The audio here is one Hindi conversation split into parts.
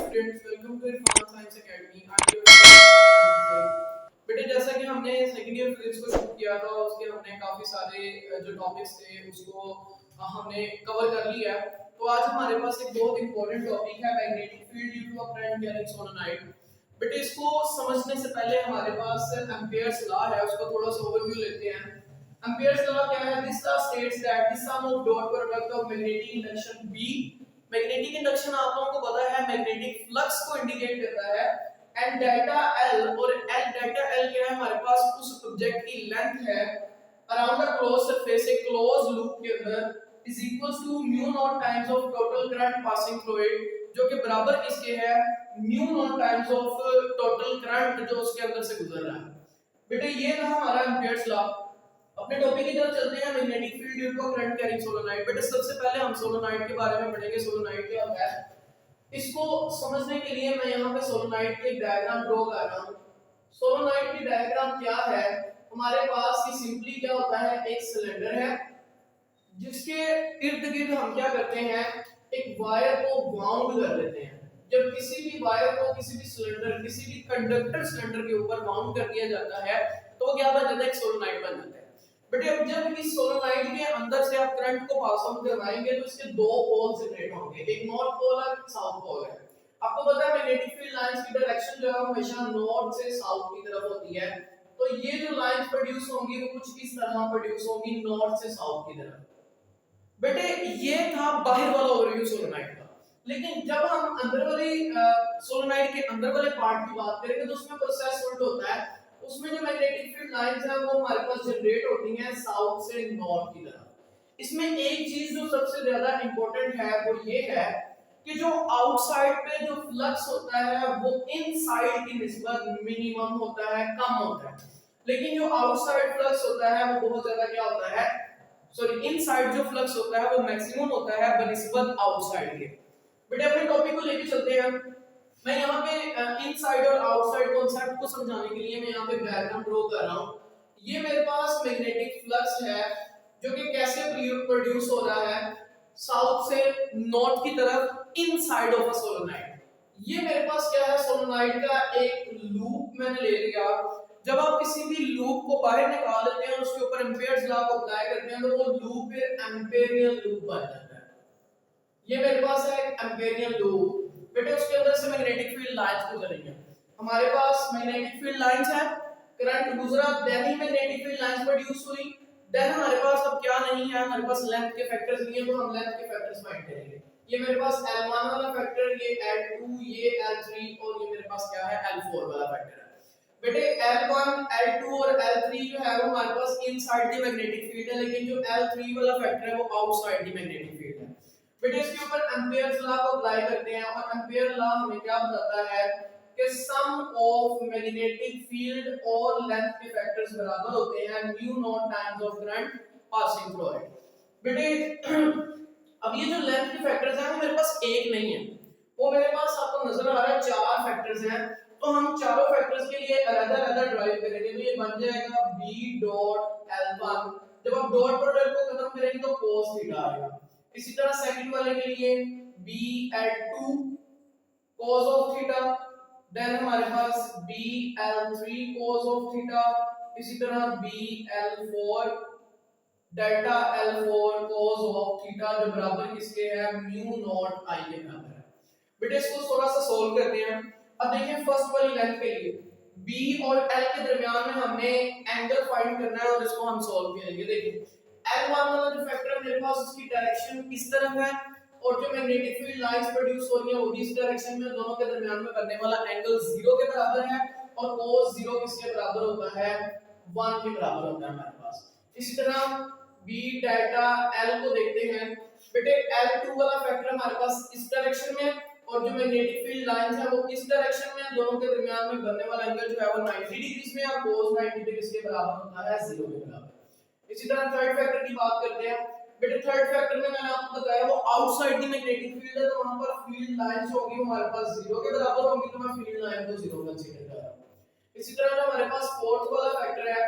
Students, welcome to Irfan science academy. I am your बेटे, जैसा कि हमने सेकंड ईयर फिजिक्स को शुरू किया था, उसके हमने काफी सारे जो टॉपिक्स थे उसको हमने कवर कर लिया है। तो आज हमारे पास एक बहुत इंपॉर्टेंट टॉपिक है magnetic field due to a current carrying solenoid. बेटे, इसको समझने से पहले हमारे पास एम्पियर्स लॉ है, उसका थोड़ा सा ओवरव्यू लेते हैं। एम्पियर्स लॉ क्या है? This law states that the sum of dot product of magnetic induction B, magnetic induction आप लोगों को पता है मैग्नेटिक फ्लक्स को इंडिकेट करता है, एंड डेल्टा एल, और एल डेल्टा एल क्या है? हमारे पास उस ऑब्जेक्ट की लेंथ है अराउंड द क्लोज सरफेस, एक क्लोज लूप के अंदर, is equals to mu naught times of total current passing through it, जो कि बराबर किसके है? Mu naught times of total current जो उसके अंदर से गुजर रहा है। बेटे, ये था हमारा एम्पियर्स लॉ। अपने टॉपिक की तरफ चलते हैं, magnetic field due to current carrying solenoid. बेटे, सबसे पहले हम सोलेनोइड के बारे में पढ़ेंगे। सोलेनोइड क्या होता है, इसको समझने के लिए मैं यहाँ पे सोलेनोइड की डायग्राम ड्रॉ कर रहा हूँ। सोलेनोइड की डायग्राम क्या है? हमारे पास ये सिंपली क्या होता है, एक सिलेंडर है जिसके इर्द गिर्द हम क्या करते हैं, एक वायर को वाउंड कर लेते हैं। जब किसी भी वायर को किसी भी सिलेंडर, किसी भी कंडक्टर सिलेंडर के ऊपर वाउंड कर दिया जाता है तो वो क्या बन जाता है? एक सोलेनोइड बन जाता है। बेटे, अब जब इस सोलेनोइड के अंदर से आप करंट को पास ऑन करवाएंगे तो इसके दो पोल जनरेट होंगे, एक नॉर्थ पोल और साउथ पोल है। आपको पता है मैग्नेटिक फील्ड लाइंस की डायरेक्शन जो है हमेशा नॉर्थ से साउथ की तरफ होती है। तो ये जो लाइंस प्रोड्यूस होंगी वो कुछ इस तरह प्रोड्यूस होंगी, नॉर्थ से साउथ की तरफ। बेटे, ये था बाहर वाला ओवरव्यू सोलेनोइड का। लेकिन जब हम अंदर वाली सोलेनोइड के अंदर वाले पार्ट की बात करेंगे तो उसमें प्रोसेस उल्टा होता है। उसमें जो मैग्नेटिक फील्ड लाइंस है वो हमारे पास जनरेट होती हैं साउथ से नॉर्थ की तरफ। इसमें एक चीज जो सबसे ज्यादा इंपॉर्टेंट है वो ये है कि जो आउटसाइड पे जो फ्लक्स होता है वो इनसाइड की निस्बत मिनिमम होता है, कम होता है। लेकिन जो आउटसाइड फ्लक्स होता है वो बहुत ज्यादा क्या होता है, सॉरी, इनसाइड जो फ्लक्स होता है वो मैक्सिमम होता है बनिस्बत आउटसाइड के। बेटे, अपने टॉपिक को लेके चलते हैं। मैं यहाँ पे इनसाइड और आउटसाइड कॉन्सेप्ट को समझाने के लिए मैं यहाँ पे डायग्राम ड्रॉ कर रहा हूँ। ये मेरे पास मैग्नेटिक फ्लक्स है जो कि कैसे प्रोड्यूस हो रहा है, साउथ से नॉर्थ की तरफ इनसाइड ऑफ अ सोलेनोइड। ये मेरे पास क्या है, सोलेनोइड का एक लूप मैंने ले लिया। जब आप किसी भी लूप को बाहर निकाल लेते हैं और उसके ऊपर एम्पियर्स लॉ को अप्लाई करते हैं तो वो लूप फिर एम्पियरियल लूप बन जाता है। ये मेरे पास है एक एम्पियरियल लूप। बेटे, उसके अंदर से मैग्नेटिक फील्ड लाइंस गुजरेंगे। हमारे पास मैग्नेटिक फील्ड लाइंस है, करंट गुजरा, देन ही मैग्नेटिक फील्ड लाइंस प्रोड्यूस हुई। देन हमारे पास अब क्या नहीं है, हमारे पास लेंथ के फैक्टर्स नहीं है, तो हम लेंथ के फैक्टर्स फाइंड करेंगे। ये मेरे पास L1 वाला फैक्टर, ये L2, ये L3 और ये मेरे पास क्या है, L4 वाला फैक्टर है। बेटे, L1, L2 और L3 जो है वो हमारे पास इनसाइड दी मैग्नेटिक फील्ड है, लेकिन जो L3 वाला फैक्टर है वो आउटसाइड दी मैग्नेटिक फील्ड है। बेटे, इसके ऊपर एम्पियर्स लॉ को अप्लाई करते हैं और एम्पियर लॉ हमें क्या बताता है कि सम ऑफ मैग्नेटिक फील्ड और लेंथ के फैक्टर्स बराबर होते हैं mu naught times of current passing through it. बेटे, अब ये जो लेंथ के फैक्टर्स हैं वो मेरे पास एक नहीं है, वो मेरे पास आपको नजर आ रहा है चार फैक्टर्स हैं। तो हम चारों फैक्टर्स के लिए अलग-अलग ड्राइव करेंगे तो ये बन जाएगा b डॉट l1। जब आप डॉट प्रोडक्ट को खत्म करेंगे तो cos थीटा आएगा। इसी तरह सेकंड वाले के लिए b l2 cos of theta, then हमारे पास b l3 cos of theta, इसी तरह b l4 delta L4 cos of theta जो बराबर किसके है, म्यू नॉट I के बराबर है। बेटे, इसको थोड़ा सा सोल्व करते हैं। अब देखिए, फर्स्ट वाली लेंथ के लिए B और L के दरमियान में हमने एंगल फाइंड करना है और इसको हम सोल्व करेंगे। देखिए, L1 वाला जो फैक्टर है मेरे पास उसकी डायरेक्शन इस तरफ है और जो मैग्नेटिक फील्ड लाइंस प्रोड्यूस हो रही है वो भी इस डायरेक्शन में, दोनों के दरमियान में करने वाला एंगल 0 के बराबर है और cos 0 किसके बराबर होता है, 1 के बराबर होता है हमारे पास। इसी तरह b डेल्टा l को देखते हैं। बेटे, L2 वाला फैक्टर हमारे पास इस डायरेक्शन में और जो मैग्नेटिक फील्ड लाइंस है वो इस डायरेक्शन में, दोनों के दरमियान में बनने वाला एंगल जो है वो 90 डिग्री में और cos 90 डिग्री के बराबर होता है 0 के बराबर। इसी तरह थर्ड फैक्टर की बात करते हैं। बेटे, थर्ड फैक्टर में मैंने आपको बताया वो आउटसाइड दी मैग्नेटिक फील्ड है, तो वहां पर फील्ड लाइंस होगी हमारे पास 0 के बराबर होंगी, तो मैं फील्ड लाइन को 0 कंसीडर कर रहा हूं। इसी तरह जो हमारे पास फोर्थ वाला फैक्टर है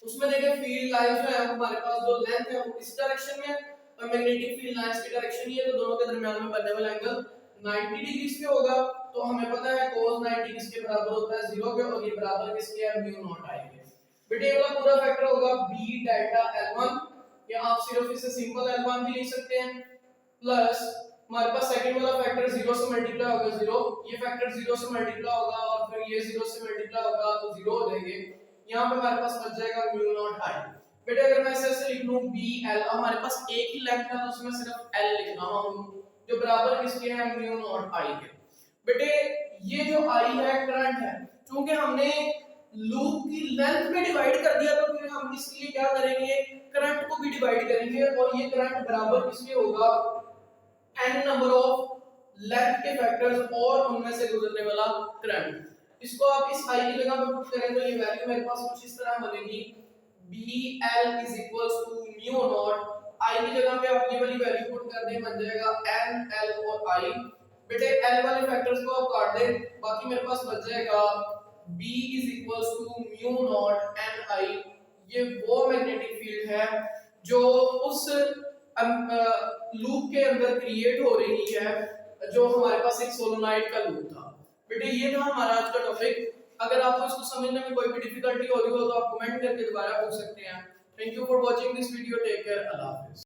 उसमें देखिए फील्ड लाइंस जो है हमारे पास जो लेंथ है वो इस डायरेक्शन में और मैग्नेटिक फील्ड लाइंस की डायरेक्शन ही है, तो दोनों के दरमियान में बनने वाला एंगल 90 डिग्री पे होगा तो हमें पता है cos 90 किसके बराबर होता है 0 के, और ये बराबर किसके है म्यू नॉट आई के। बेटे ये वाला पूरा फैक्टर होगा b डेल्टा L1, या आप सिर्फ इसे सिंपल L1 भी लिख सकते हैं, प्लस हमारे पास सेकंड वाला फैक्टर 0 से मल्टीप्लाई होगा 0, ये फैक्टर 0 से मल्टीप्लाई होगा और फिर ये 0 से मल्टीप्लाई होगा तो 0 हो जाएंगे। यहां पे हमारे पास बच जाएगा म्यू नॉट आई। बेटे अगर मैं ऐसे लिख लूं bl, हमारे पास एक ही लेंथ है तो उसमें सिर्फ l लिखना होगा जो बराबर किसके है म्यू नॉट आई के। बेटे ये जो आई है करंट है, क्योंकि हमने लूप की लेंथ में डिवाइड कर दिया तो फिर हम इसके लिए क्या करेंगे करंट को भी डिवाइड करेंगे, और ये करंट बराबर किसके होगा n नंबर ऑफ लेंथ के फैक्टर्स और उनमें से गुजरने वाला करंट। इसको आप इस i की जगह पे पुट करें तो ये वैल्यू मेरे पास कुछ इस तरह बनेगी bl is equals to mu naught, i की जगह पे आप ये वाली वैल्यू पुट कर दें, बन जाएगा n l और i। बेटे l वाले फैक्टर्स को आप काट दें, बाकी मेरे पास बच जाएगा b is equals to mu naught n i। ये वो मैग्नेटिक फील्ड है जो उस लूप के अंदर क्रिएट हो रही है जो हमारे पास एक सोलोनॉइड का लूप था। बेटे ये था हमारा आज का टॉपिक। अगर आपको इसको समझने में कोई भी डिफिकल्टी हो रही हो तो आप कमेंट करके दोबारा पूछ सकते हैं। Thank you for watching this video, take care, अल्लाह हाफिज़।